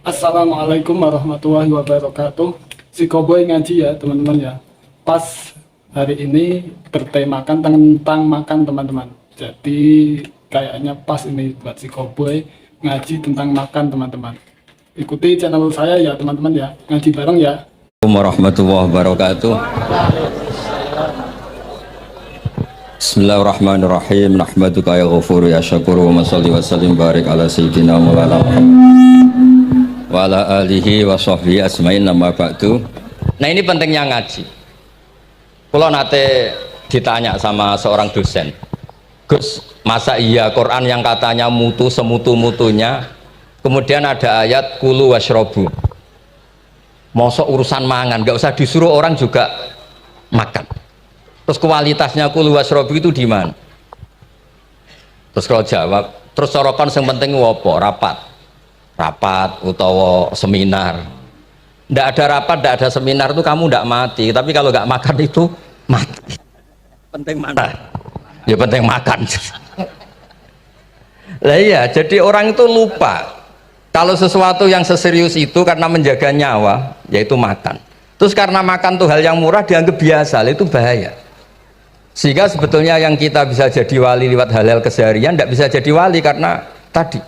Assalamualaikum warahmatullahi wabarakatuh. Si Koboy ngaji ya teman-teman ya. Pas hari ini bertemakan tentang makan teman-teman. Jadi kayaknya pas ini buat si Koboy ngaji tentang makan teman-teman. Ikuti channel saya ya teman-teman ya. Ngaji bareng ya. Warahmatullahi wabarakatuh. Bismillahirrahmanirrahim. Nahmaduka ya ghafuru ya syakuru wa salli wa sallim barik ala sayyidina maulana wa ala alihi wa sahbihi asma'in nama ba'du. Nah, ini pentingnya ngaji. Kalau nate ditanya sama seorang dosen, Gus, masa iya Quran yang katanya mutu semutu-mutunya, kemudian ada ayat kulu washrobu, mosok urusan mangan, gak usah disuruh orang juga makan. Terus kualitasnya kulu washrobu itu di mana? Terus kalau jawab, terus sorokan yang penting wopo, rapat utawa seminar. Ndak ada rapat, ndak ada seminar itu kamu ndak mati, tapi kalau nggak makan itu mati. Penting mana? Ya penting makan. Lah iya, jadi orang itu lupa kalau sesuatu yang seserius itu karena menjaga nyawa, yaitu makan. Terus karena makan tuh hal yang murah dianggap biasa, itu bahaya. Sehingga sebetulnya yang kita bisa jadi wali lewat halal keseharian tidak bisa jadi wali karena tadi.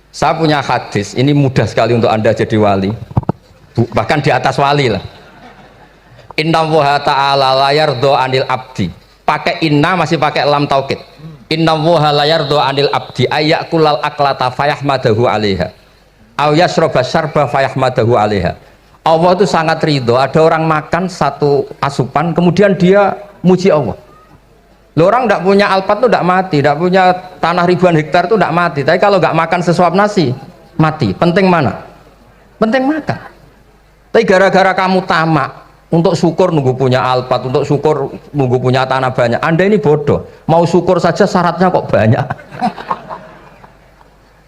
Saya punya hadis, ini mudah sekali untuk Anda jadi wali, bahkan di atas wali lah. Inna woha ta'ala layar do anil abdi, pakai inna masih pakai lam taukid. Inna woha layar do anil abdi ayakulal aklata fayahmadahu alaiha aw yasroba syarba fayahmadahu alaiha. Allah itu sangat ridho ada orang makan satu asupan kemudian dia muji Allah. Loh, orang tidak punya alpat itu tidak mati, tidak punya tanah ribuan hektar itu tidak mati, tapi kalau nggak makan sesuap nasi mati. Penting mana? Penting makan. Tapi gara-gara kamu tamak untuk syukur nunggu punya alpat, untuk syukur nunggu punya tanah banyak, Anda ini bodoh, mau syukur saja syaratnya kok banyak.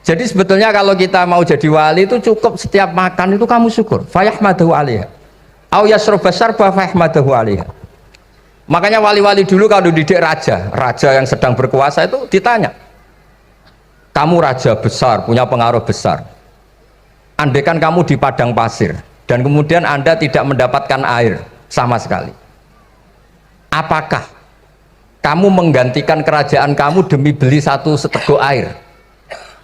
Jadi sebetulnya kalau kita mau jadi wali itu cukup setiap makan itu kamu syukur fayahmadahu alaiha au yasroba syarba fayahmadahu alaiha. Makanya wali-wali dulu kalau didik raja yang sedang berkuasa itu ditanya, kamu raja besar, punya pengaruh besar, andaikan kamu di padang pasir dan kemudian Anda tidak mendapatkan air sama sekali, apakah kamu menggantikan kerajaan kamu demi beli satu seteguk air?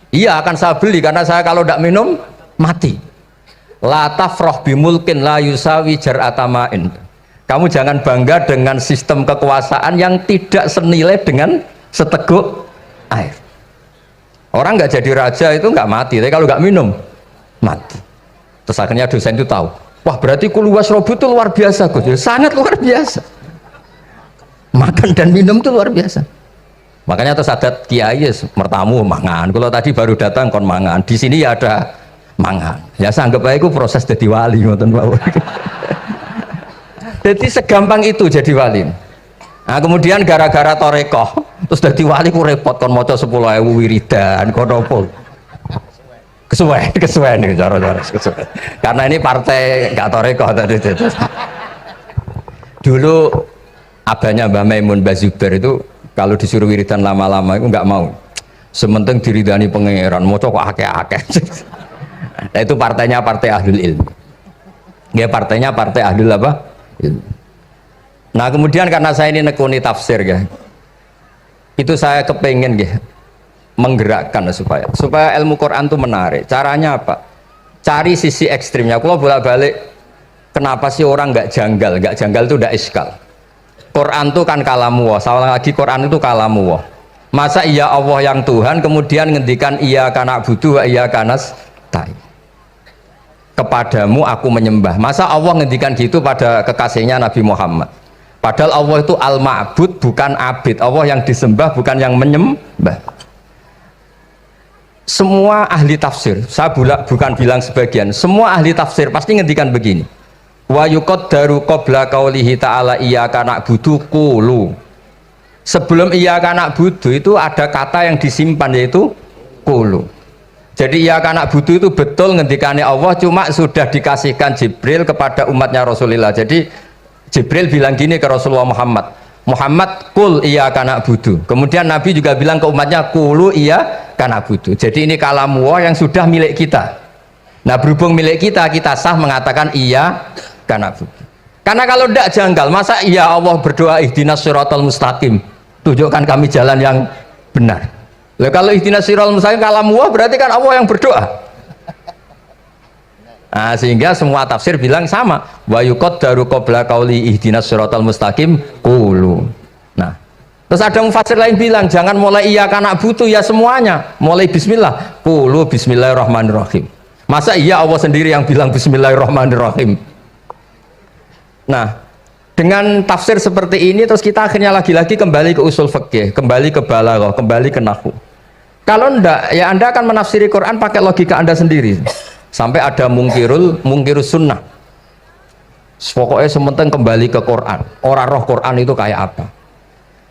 Iya, akan saya beli karena saya kalau tidak minum mati. La tafroh bimulkin la yusawi jar'atama'in. Kamu jangan bangga dengan sistem kekuasaan yang tidak senilai dengan seteguk air. Orang nggak jadi raja itu nggak mati, tapi kalau nggak minum mati. Terus akhirnya dosen itu tahu, wah berarti kulu washrobu itu luar biasa, Gus. Sangat luar biasa. Makan dan minum itu luar biasa. Makanya terus adat kiai mertamu mangan. Kalau tadi baru datang kon mangan, di sini ya ada mangan. Ya saya anggap aja itu proses jadi wali, ngoten Pak. Jadi segampang itu jadi wali. Nah, kemudian gara-gara torekoh terus jadi wali ku repot kon maca 10.000 wiridan kon opo. Kesuwen nih cara-cara kesuwen. Karena ini partai enggak torekoh tadi itu. Dulu abahnya Mbah Maimun Bazuber itu kalau disuruh wiridan lama-lama itu enggak mau. Sementing diridani pangeran, maca kok akeh-akeh. Nah, itu partainya partai ahlul ilmi. Ya partainya partai ahlul apa? Nah kemudian karena saya ini nekuni tafsir ya, itu saya kepengen ya menggerakkan supaya ilmu Quran itu menarik. Caranya apa? Cari sisi ekstrimnya. Kalau bolak-balik kenapa sih orang nggak janggal itu udah iskal. Quran itu kan kalamu, salah lagi Quran itu kalamu. Masa iya Allah yang Tuhan kemudian ngendikan iya kana budu wa iya kanas tai, kepadamu aku menyembah. Masa Allah ngendikan gitu pada kekasihnya Nabi Muhammad? Padahal Allah itu al-ma'bud, bukan abid. Allah yang disembah, bukan yang menyembah. Semua ahli tafsir, saya bukan bilang sebagian, semua ahli tafsir pasti ngendikan begini, wa yuqaddaru qabla qaulihi ta'ala iyyaka na'budu qulu. Sebelum iyyaka na'budu itu ada kata yang disimpan yaitu qulu. Jadi ya karena butuh itu betul ngendikannya Allah, cuma sudah dikasihkan Jibril kepada umatnya Rasulullah. Jadi Jibril bilang gini ke Rasulullah Muhammad kul iya karena butuh. Kemudian Nabi juga bilang ke umatnya kulu iya karena butuh. Jadi ini kalam Allah yang sudah milik kita. Nah berhubung milik kita, kita sah mengatakan iya karena bukti. Karena kalau tidak janggal, masa iya Allah berdoa ihdinas siratal mustaqim, tunjukkan kami jalan yang benar. Lah kalau ihdinas siratal mustaqim kalam Allah berarti kan Allah yang berdoa. Nah, sehingga semua tafsir bilang sama, wa yuqaddaru qabla qauli ihdinas siratal mustaqim qulu. Nah, terus ada mufassir lain bilang jangan mulai iya karena butuh ya semuanya, mulai bismillah, qulu bismillahirrahmanirrahim. Masa iya Allah sendiri yang bilang bismillahirrahmanirrahim. Nah, dengan tafsir seperti ini terus kita akhirnya lagi-lagi kembali ke usul fikih, kembali ke balaghah, kembali ke nahwu. Kalau ndak, ya Anda akan menafsiri Quran pakai logika Anda sendiri. Sampai ada mungkirus sunnah. Pokoknya sementing kembali ke Quran. Orang roh Quran itu kayak apa?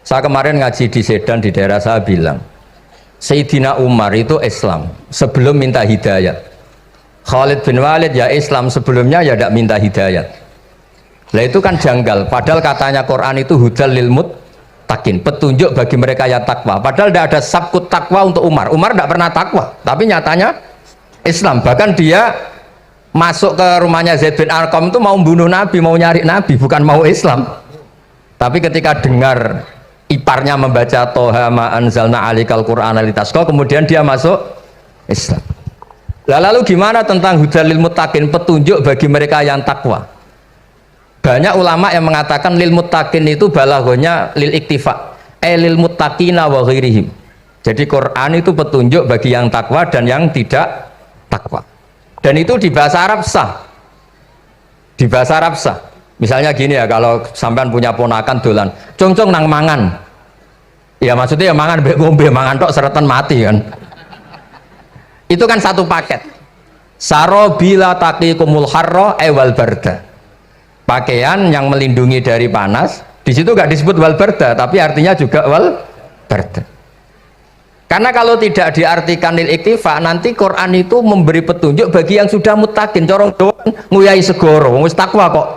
Saya kemarin ngaji di Sedan di daerah saya bilang, Sayyidina Umar itu Islam sebelum minta hidayat. Khalid bin Walid ya Islam sebelumnya ya tidak minta hidayat. Lah itu kan janggal, padahal katanya Quran itu hudal lil muttaqin, petunjuk bagi mereka yang takwa. Padahal tidak ada sabkut takwa untuk Umar. Umar tidak pernah takwa, tapi nyatanya Islam. Bahkan dia masuk ke rumahnya Zaid bin Arqam itu mau bunuh Nabi, mau nyari Nabi, bukan mau Islam. Tapi ketika dengar iparnya membaca Toha ma anzalna alikal Qur'ana litasqa, kemudian dia masuk Islam. Lalu gimana tentang hudalil muttaqin, petunjuk bagi mereka yang takwa? Banyak ulama yang mengatakan lil muttaqin itu balaghahnya lil iktifa, lil muttaqina wa ghairihim. Jadi Quran itu petunjuk bagi yang takwa dan yang tidak takwa. Dan itu di bahasa Arab sah. Di bahasa Arab sah. Misalnya gini ya, kalau sampean punya ponakan dolan, cong-cong nang mangan. Ya maksudnya ya mangan mbek ngombe, mangan tok seretan mati kan. Itu kan satu paket. Saro bila taqikumul harra wal barda. Pakaian yang melindungi dari panas. Di situ gak disebut wal barda, tapi artinya juga wal barda. Karena kalau tidak diartikan lil iktifa, nanti Quran itu memberi petunjuk bagi yang sudah muttaqin. Corong doang nguyai segoro, wis takwa kok.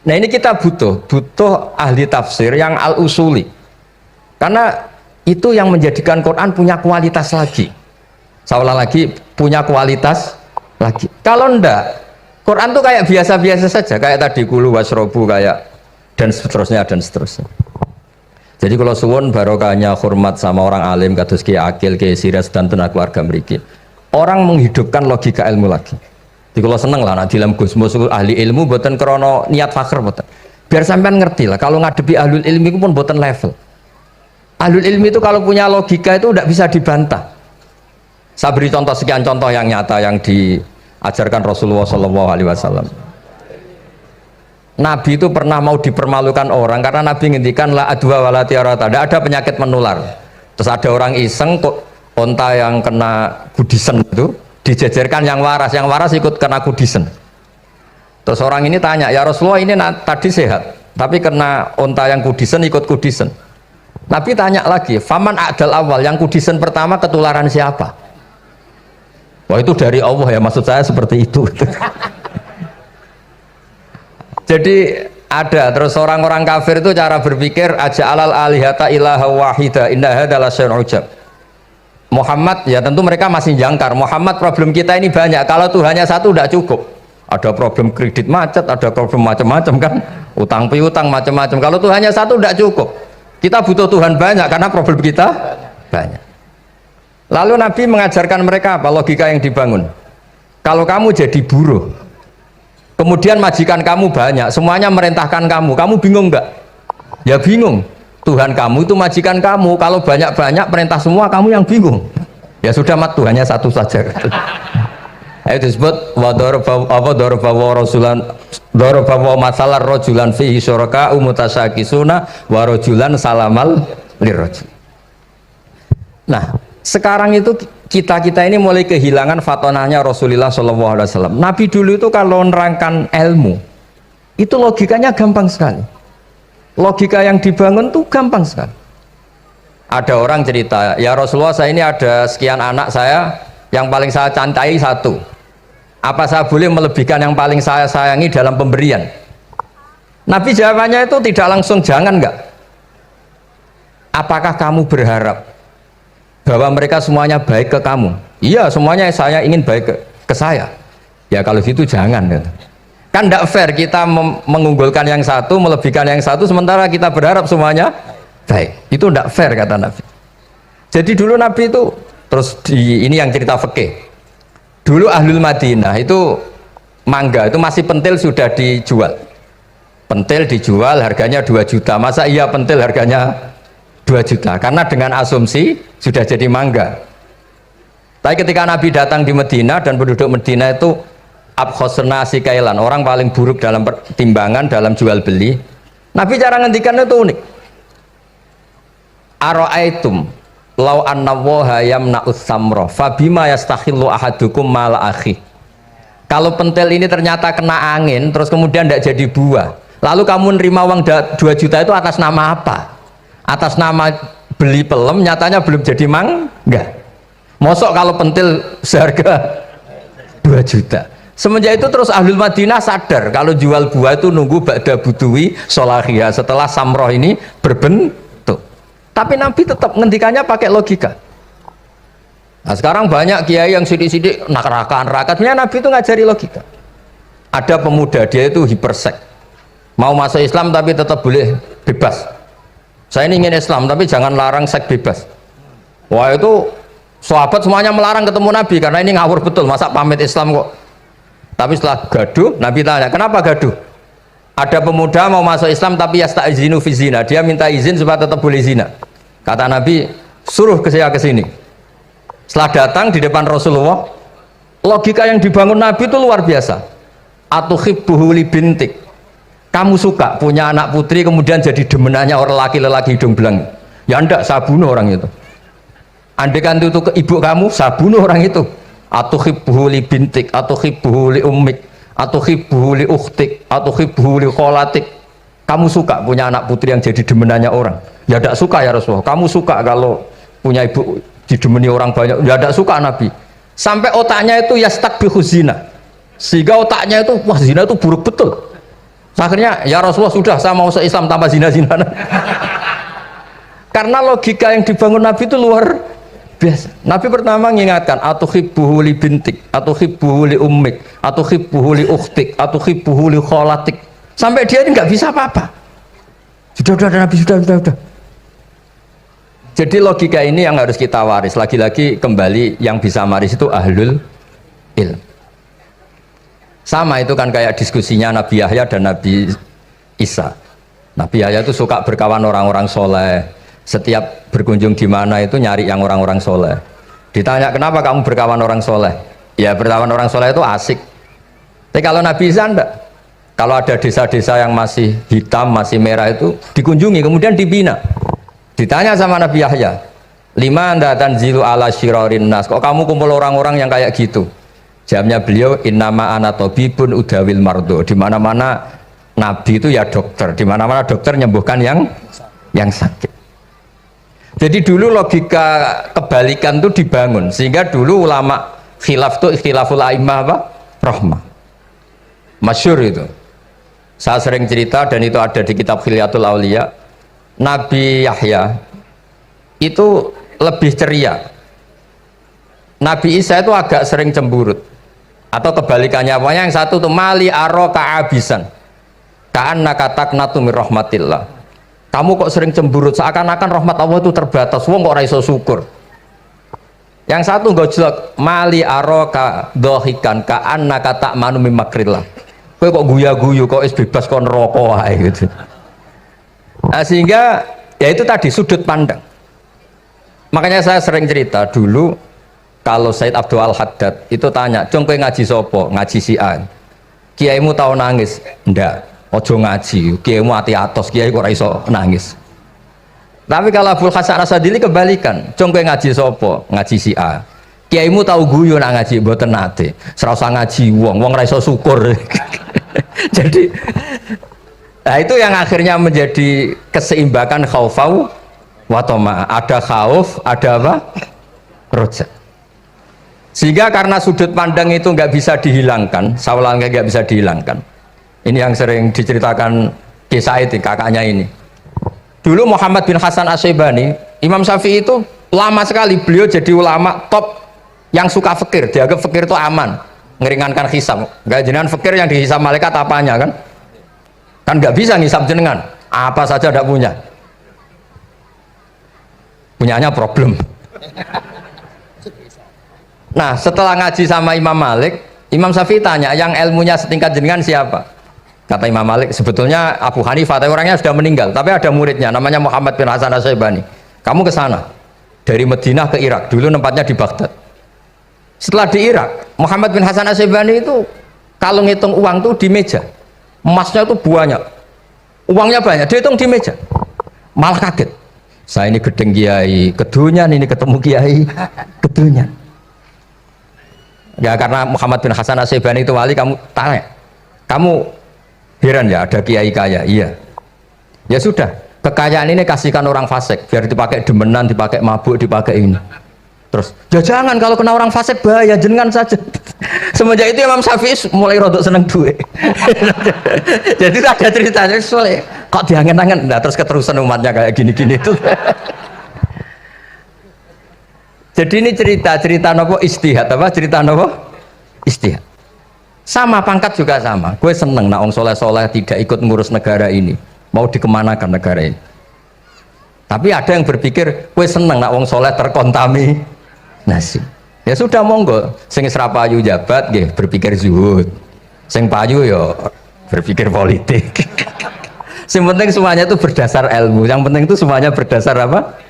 Nah ini kita butuh ahli tafsir yang al-usuli. Karena itu yang menjadikan Quran punya kualitas lagi. Seolah lagi punya kualitas lagi. Kalau ndak, Quran tuh kayak biasa-biasa saja, kayak tadi kulu wasrobu kayak dan seterusnya dan seterusnya. Jadi kalau suwun barokahnya hormat sama orang alim kados Ki Akil, Ki Siras dan tenaga keluarga mriki. Orang menghidupkan logika ilmu lagi. Jadi kalau seneng lah nak dilem Gusmus ahli ilmu boten krono niat fakir boten. Biar sampean ngerti lah kalau ngadepi ahlul ilmi itu pun boten level. Ahlul ilmi itu kalau punya logika itu tidak bisa dibantah. Saya beri contoh sekian contoh yang nyata yang diajarkan Rasulullah SAW. Nabi itu pernah mau dipermalukan orang karena Nabi ngendikan la adwa wala tiarata, tidak ada penyakit menular. Terus ada orang iseng kok onta yang kena kudisen itu dijejerkan yang waras ikut kena kudisen. Terus orang ini tanya, ya Rasulullah ini tadi sehat, tapi kena onta yang kudisen ikut kudisen. Nabi tanya lagi, faman a'dal awal, yang kudisen pertama ketularan siapa? Wah itu dari Allah ya, maksud saya seperti itu. Jadi ada terus orang-orang kafir itu cara berpikir aja alal alihata ilaha wahida inna hadalah syai'un ujab. Muhammad ya tentu mereka masih jangkar. Muhammad problem kita ini banyak. Kalau Tuhannya satu tidak cukup. Ada problem kredit macet, ada problem macam-macam kan, utang piutang macam-macam. Kalau Tuhannya satu tidak cukup. Kita butuh Tuhan banyak karena problem kita banyak. Lalu Nabi mengajarkan mereka apa logika yang dibangun. Kalau kamu jadi buruh, kemudian majikan kamu banyak, semuanya merintahkan kamu bingung enggak? Ya bingung. Tuhan kamu itu majikan kamu, kalau banyak-banyak perintah semua kamu yang bingung. Ya sudah mat Tuhannya satu saja. Itu disebut wa daraba masalah rajulan fihi syuraka umutasakisuna wa rajulan salamal lirrajul. Nah, sekarang itu kita ini mulai kehilangan fatonahnya Rasulullah SAW. Nabi dulu itu kalau nerangkan ilmu itu logikanya gampang sekali. Logika yang dibangun tuh gampang sekali. Ada orang cerita, ya Rasulullah saya ini ada sekian anak saya, yang paling saya cintai satu. Apa saya boleh melebihkan yang paling saya sayangi dalam pemberian? Nabi jawabannya itu tidak langsung jangan enggak. Apakah kamu berharap bahwa mereka semuanya baik ke kamu? Iya, semuanya saya ingin baik ke saya. Ya kalau gitu jangan. Ya. Kan tidak fair kita mengunggulkan yang satu, melebihkan yang satu, sementara kita berharap semuanya baik. Itu tidak fair kata Nabi. Jadi dulu Nabi itu, terus ini yang cerita fikih. Dulu Ahlul Madinah itu mangga itu masih pentil sudah dijual. Pentil dijual harganya 2 juta. Masa iya pentil harganya 2 juta? Karena dengan asumsi sudah jadi mangga. Tapi ketika Nabi datang di Medina dan penduduk Medina itu abkhosna sikailan, orang paling buruk dalam pertimbangan dalam jual beli. Nabi cara ngendikan itu unik. Aro'aitum lau anna waha yamna'us samra fabima yastakhillu ahadukum mala akhi. Kalau pentil ini ternyata kena angin terus kemudian tidak jadi buah, lalu kamu nerima uang 2 juta itu atas nama apa? Atas nama beli pelem, nyatanya belum jadi mangga. Mosok kalau pentil seharga 2 juta. Semenjak itu terus Ahlul Madinah sadar kalau jual buah itu nunggu ba'da buduwi solahiyah, setelah samroh ini berbentuk. Tapi Nabi tetap ngendikannya pakai logika. Nah sekarang banyak kiai yang sidik-sidik neraka. Sebenarnya Nabi itu ngajari logika. Ada pemuda, dia itu hipersek, mau masuk Islam tapi tetap boleh bebas. Saya ini ingin Islam tapi jangan larang seks bebas. Wah itu sahabat semuanya melarang ketemu Nabi karena ini ngawur betul, masa pamit Islam kok. Tapi setelah gaduh, Nabi tanya, kenapa gaduh? Ada pemuda mau masuk Islam tapi yasta'izinu fi zina, dia minta izin supaya tetap boleh zina. Kata Nabi, suruh saya ke sini. Setelah datang di depan Rasulullah, logika yang dibangun Nabi itu luar biasa. Atuhibbuhu li bintik. Kamu suka punya anak putri kemudian jadi demenannya orang laki-laki hidung belang? Ya enggak, saya bunuh orang itu. Andaikan itu ke ibu kamu, saya bunuh orang itu. Atuhibbuhu li bintik, atuhibbuhu li ummik, atuhibbuhu li ukhtik, atuhibbuhu li kholatik. Kamu suka punya anak putri yang jadi demenannya orang? Ya tidak suka ya Rasulullah. Kamu suka kalau punya ibu didemeni orang banyak? Ya tidak suka Nabi. Sampai otaknya itu yastakbihu zina, sehingga otaknya itu wah zina itu buruk betul. Akhirnya ya Rasulullah sudah, saya mau se-Islam tanpa zina-zina. Karena logika yang dibangun Nabi itu luar biasa. Nabi pertama mengingatkan atuhibbuhu li bintik, atuhibbuhu li ummik, atuhibbuhu li ukhtik, atuhibbuhu li kholatik. Sampai dia ini nggak bisa apa-apa. Sudah Nabi sudah. Jadi logika ini yang harus kita waris. Lagi-lagi kembali yang bisa waris itu ahlul ilm. Sama itu kan kayak diskusinya Nabi Yahya dan Nabi Isa. Nabi Yahya itu suka berkawan orang-orang soleh. Setiap berkunjung di mana itu nyari yang orang-orang soleh. Ditanya kenapa kamu berkawan orang soleh? Ya berkawan orang soleh itu asik. Tapi kalau Nabi Isa enggak. Kalau ada desa-desa yang masih hitam, masih merah itu dikunjungi kemudian dibina. Ditanya sama Nabi Yahya, lima anda tanzilu ala syirarin nas. Kok kamu kumpul orang-orang yang kayak gitu? Jawabnya beliau, innama ana tabibun udawil mardo. Di mana-mana Nabi itu ya dokter. Di mana-mana dokter menyembuhkan yang sakit. Jadi dulu logika kebalikan itu dibangun sehingga dulu ulama khilaf itu ikhtilaful a'immah apa? Rahmah. Masyhur itu. Saya sering cerita dan itu ada di kitab Khilyatul Auliya. Nabi Yahya itu lebih ceria. Nabi Isa itu agak sering cemburut. Atau kebalikannya apa? Yang satu tuh mali aro ka'abisan. Ka'annaka taqnatu min rahmatillah. Kamu kok sering cemburut, seakan-akan rahmat Allah itu terbatas. Wong kok ora iso syukur. Yang satu nggak jelek, mali aroka dohikan ka annaka ta'manu min makrillah. Kowe kok guya-guyu, kok is bebas kon rokok ae gitu. Nah, sehingga ya itu tadi sudut pandang. Makanya saya sering cerita dulu kalau Said Abdul Al-Haddad itu tanya, "Cung kowe ngaji sopo?" Ngaji si A. Kiaimu tahu nangis? Ndak. Ojo ngaji, kiaimu ati atos, kiai kok ora iso nangis. Tapi kalau Abdul Hasan Asadili kebalikan, cung kowe ngaji sapa? Ngaji si A. Kiaimu tahu guyu nak ngaji mboten nate. Ora usah ngaji wong ora iso syukur. Jadi nah itu yang akhirnya menjadi keseimbangan khaufau wa tama. Ada khauf, ada apa? Roja. Sehingga karena sudut pandang itu nggak bisa dihilangkan, sawalangnya nggak bisa dihilangkan. Ini yang sering diceritakan kisah itu kakaknya ini. Dulu Muhammad bin Hasan Asy'ibani, Imam Syafi'i itu lama sekali beliau jadi ulama top Yang suka fikir, dianggap fikir itu aman, ngeringankan hisab. Enggak jenengan fikir yang dihisab malaikat apanya kan? Kan nggak bisa ngisab jenengan, apa saja tidak punya. Punyanya problem. Nah, setelah ngaji sama Imam Malik, Imam Syafi'i tanya, yang ilmunya setingkat jenengan siapa? Kata Imam Malik, sebetulnya Abu Hanifah, tapi orangnya sudah meninggal, tapi ada muridnya, namanya Muhammad bin Hasan Asy-Syaibani. Kamu ke sana, dari Madinah ke Irak, dulu tempatnya di Baghdad. Setelah di Irak, Muhammad bin Hasan Asy-Syaibani itu kalau ngitung uang tuh di meja, emasnya itu banyak, uangnya banyak, dia hitung di meja, malah kaget. Saya ini gedeng kiai, kedunyan ini ketemu kiai, kedunyan. Ya karena Muhammad bin Hasan Asy-Syaibani itu wali, kamu tanya, kamu heran ya ada kiai kaya? Iya. Ya sudah, kekayaan ini kasihkan orang fasik, biar dipakai demenan, dipakai mabuk, dipakai ini. Terus, ya jangan, kalau kena orang fasik bahaya, jenengan saja. Semenjak itu Imam Syafi'i mulai rodok seneng duit. Jadi ada ceritanya soalnya kok diangen-angen, nah terus keterusan umatnya kayak gini-gini itu. Jadi ini cerita nopo istihad apa? Cerita nopo istihad. Sama pangkat juga sama. Gue seneng nak wong soleh-soleh tidak ikut ngurus negara ini. Mau dikemanakan negara ini? Tapi ada yang berpikir, gue seneng nak wong soleh terkontaminasi. Ya sudah monggo. Sing isra payu jabat, nggih berpikir zuhud. Sing payu yo berpikir politik. Yang penting semuanya itu berdasar ilmu. Yang penting itu semuanya berdasar apa?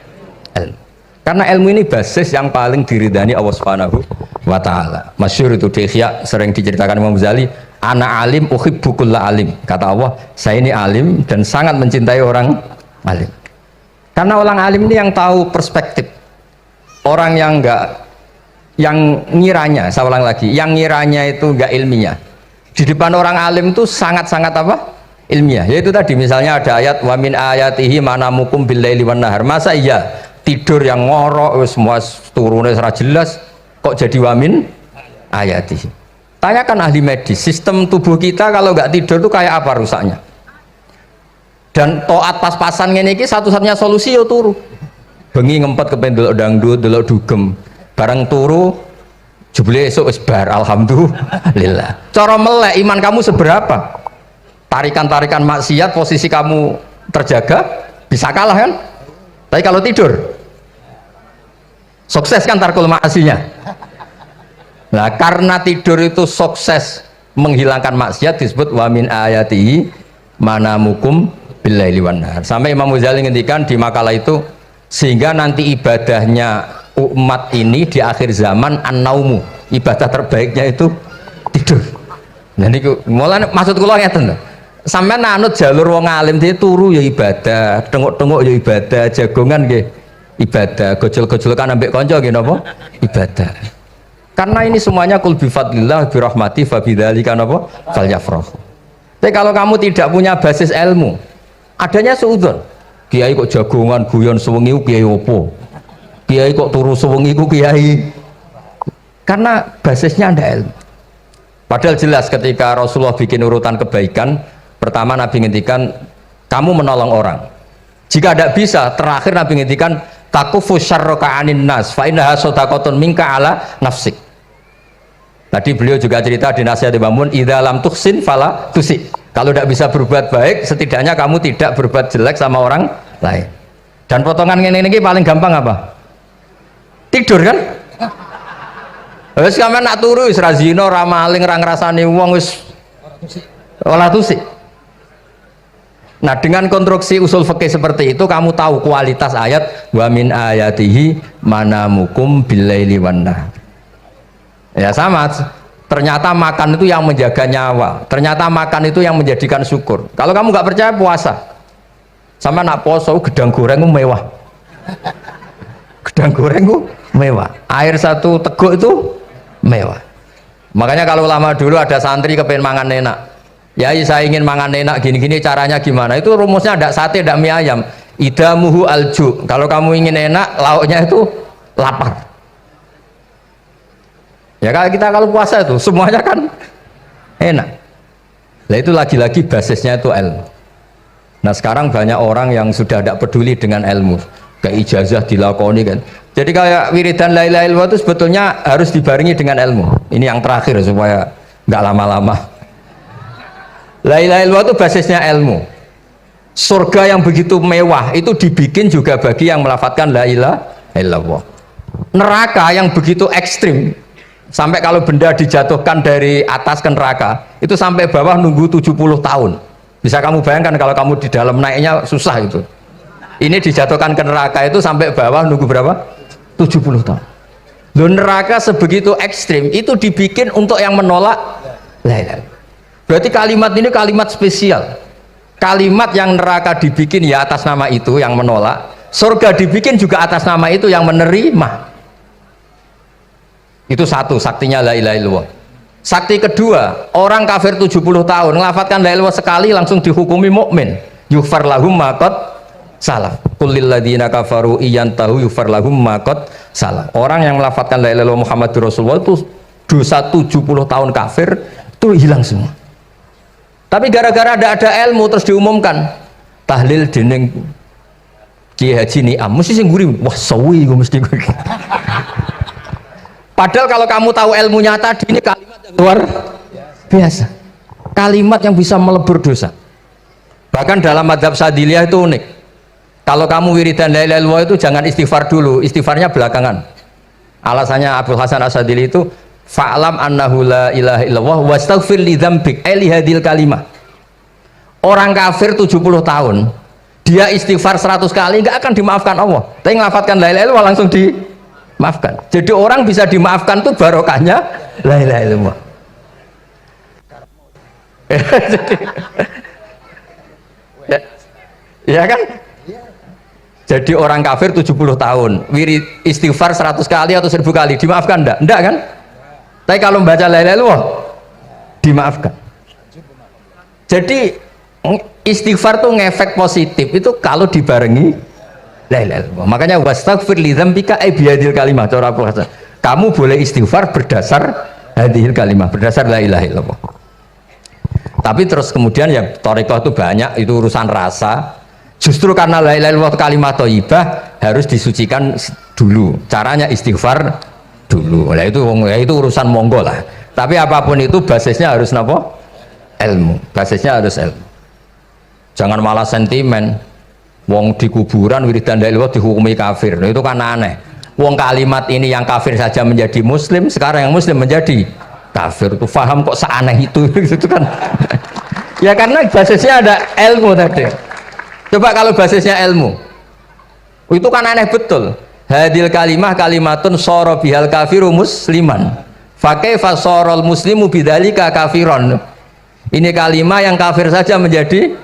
Ilmu. Karena ilmu ini basis yang paling diridani Allah Subhanahu wa Ta'ala. Masyhur itu di Ihya sering diceritakan Imam Ghazali, ana alim uhibbu kulla alim. Kata Allah, saya ini alim dan sangat mencintai orang alim. Karena orang alim ini yang tahu perspektif. Orang yang enggak, yang ngiranya, saya ulang lagi, yang ngiranya itu enggak ilmiah. Di depan orang alim itu sangat-sangat apa? Ilmiah. Yaitu tadi misalnya ada ayat wa min ayatihi manamukum billaili wan nahar. Masa iya tidur yang ngorok semua turunnya secara jelas kok jadi wamin ayatihi? Tanyakan ahli medis, sistem tubuh kita kalau nggak tidur itu kayak apa rusaknya? Dan toat pas-pasan ini satu-satunya solusi yo turu. Bengi ngempet kepen delok dangdut, delok dugem. Bareng turu jebule esuk wis bar, alhamdulillah. Cara melek iman kamu seberapa? Tarikan-tarikan maksiat posisi kamu terjaga bisa kalah kan? Tapi kalau tidur sukses kan tarkul maksinya. Nah, karena tidur itu sukses menghilangkan maksiat disebut wa min ayatihi manamukum billaili wan nahar. Sampai Imam Ghazali ngendikan di makalah itu, sehingga nanti ibadahnya umat ini di akhir zaman an-naumu, ibadah terbaiknya itu tidur. Nah niku mulane maksud kula ngeten lho. Sampeyan anut jalur wong alim dia turu ya ibadah, tengok-tengok ya ibadah, jagongan nggih ibadah, gojol-gojolkan ambek kanca nggih napa? Ibadah. Karena ini semuanya kul bi fadlillah bi rahmati fa bidzalika napa? Falyafrahu. Tapi kalau kamu tidak punya basis ilmu, adanya suudzon. Kiai kok jagongan guyon sewengi ku kiai opo? Kiai kok turu sewengi ku kiai. Karena basisnya ada ilmu. Padahal jelas ketika Rasulullah bikin urutan kebaikan, pertama Nabi ngendikan kamu menolong orang. Jika tidak bisa, terakhir Nabi ngendikan takufu syarraka anin nas fa innaha shadaqatun minka ala nafsik. Tadi beliau juga cerita di nasihat Imam Mun, idza lam tuhsin fala tusi. Kalau tidak bisa berbuat baik, setidaknya kamu tidak berbuat jelek sama orang lain. Dan potongan ini paling gampang apa? Tidur kan? Wis sampeyan nak turu wis ra zina, ra maling, ra ngrasani wong wis ora tusik. Nah, dengan konstruksi usul fikih seperti itu kamu tahu kualitas ayat wa min ayatihi manamukum billaili wan nahar. Ya sama, ternyata makan itu yang menjaga nyawa, ternyata makan itu yang menjadikan syukur. Kalau kamu nggak percaya puasa, sama nak poso gedang goreng mewah, gedang goreng mewah, air satu teguk itu mewah. Makanya kalau lama dulu ada santri kepengen mangan enak, ya saya ingin mangan enak gini-gini, caranya gimana? Itu rumusnya ada sate, ada mie ayam. Idamuhu alju. Kalau kamu ingin enak, lauknya itu lapar. Ya kalau kita kalau puasa itu semuanya kan enak. Nah itu lagi-lagi basisnya itu ilmu. Nah sekarang banyak orang yang sudah tidak peduli dengan ilmu. ke ijazah dilakoni kan. Jadi kayak wiridan la ilaha illallah itu sebetulnya harus dibarengi dengan ilmu. Ini yang terakhir supaya nggak lama-lama. La ilaha illallah itu basisnya ilmu. Surga yang begitu mewah itu dibikin juga bagi yang melafadzkan la ilaha illallah. Neraka yang begitu ekstrim sampai kalau benda dijatuhkan dari atas ke neraka itu sampai bawah nunggu 70 tahun. Bisa kamu bayangkan kalau kamu di dalam naiknya susah itu. Ini dijatuhkan ke neraka itu sampai bawah nunggu berapa? 70 tahun. Loh, neraka sebegitu ekstrim itu dibikin untuk yang menolak la ilaha. Berarti kalimat ini kalimat spesial. Kalimat yang neraka dibikin ya atas nama itu yang menolak, surga dibikin juga atas nama itu yang menerima. Itu satu saktinya la ilaha illallah. Sakti kedua, orang kafir 70 tahun ngelafadzkan la ilaha illallah sekali langsung dihukumi mukmin. Yughfar lahum ma qad salaf. Qul lil ladzina kafaru iyantahu yughfar lahum ma qad salaf. Orang yang melafadzkan la ilaha illallah Muhammadur Rasulullah itu dosa 70 tahun kafir itu hilang semua. Tapi gara-gara ada ilmu terus diumumkan tahlil dening Kiai Haji Niam mesti sing nguri wah sawi gue mesti gue. Padahal kalau kamu tahu ilmunya tadi ini kalimat yang luar biasa, kalimat yang bisa melebur dosa. Bahkan dalam madzhab Sadiliyah itu unik. Kalau kamu wiridan la ilaha illallah itu jangan istighfar dulu, istighfarnya belakangan. Alasannya Abdul Hasan As-Sadili itu fa'lam annahu la ilaha illallah wastaghfir li dzambik li hadil kalimah. Orang kafir 70 tahun dia istighfar 100 kali nggak akan dimaafkan Allah, tapi ngelafatkan la ilaha illallah langsung dimaafkan. Jadi orang bisa dimaafkan tuh barokahnya la ilaha illallah. Ya kan? Jadi orang kafir 70 tahun wirid istighfar 100 kali atau 1000 kali dimaafkan enggak? Enggak kan? Tapi kalau membaca la ilaha illallah dimaafkan. Jadi istighfar tuh ngefek positif itu kalau dibarengi la ilaha illallah. Makanya wastaghfir li dzambika bihadil kalimah. Cara apa? Kamu boleh istighfar berdasar hadil kalimah, berdasar la ilaha illallah. Tapi terus kemudian ya thariqah itu banyak, itu urusan rasa. Justru karena la ilaha illallah kalimat thayyibah harus disucikan dulu. Caranya istighfar dulu. Nah itu urusan monggo lah. Tapi apapun itu basisnya harus napa? Ilmu. Basisnya harus ilmu. Jangan malah sentimen. Wong di kuburan wiridan la ilaha dihukumi kafir. Nah, itu kan aneh. Wong kalimat ini yang kafir saja menjadi muslim, sekarang yang muslim menjadi kafir. Itu faham kok seaneh itu itu kan. Ya karena basisnya ada ilmu tadi. Coba kalau basisnya ilmu, itu kan aneh betul. Hadil kalimah kalimatun soro bihal kafiru musliman. Fakaifa sorol muslimu bidzalika kafiron. Ini kalimat yang kafir saja menjadi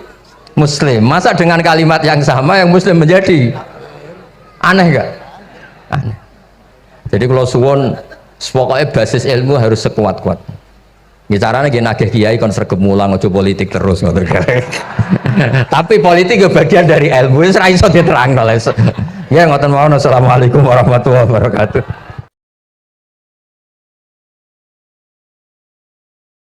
muslim. Masa dengan kalimat yang sama yang muslim menjadi aneh gak? Aneh. Jadi kalau suwon, pokoknya basis ilmu harus sekuat-kuat. Bicaranya gini nagih kiai kon sregep mulang ojo politik terus ngono. Tapi politik itu bagian dari ilmu, wis ra iso diterangno. Ya ngoten mawon. Assalamualaikum warahmatullahi wabarakatuh.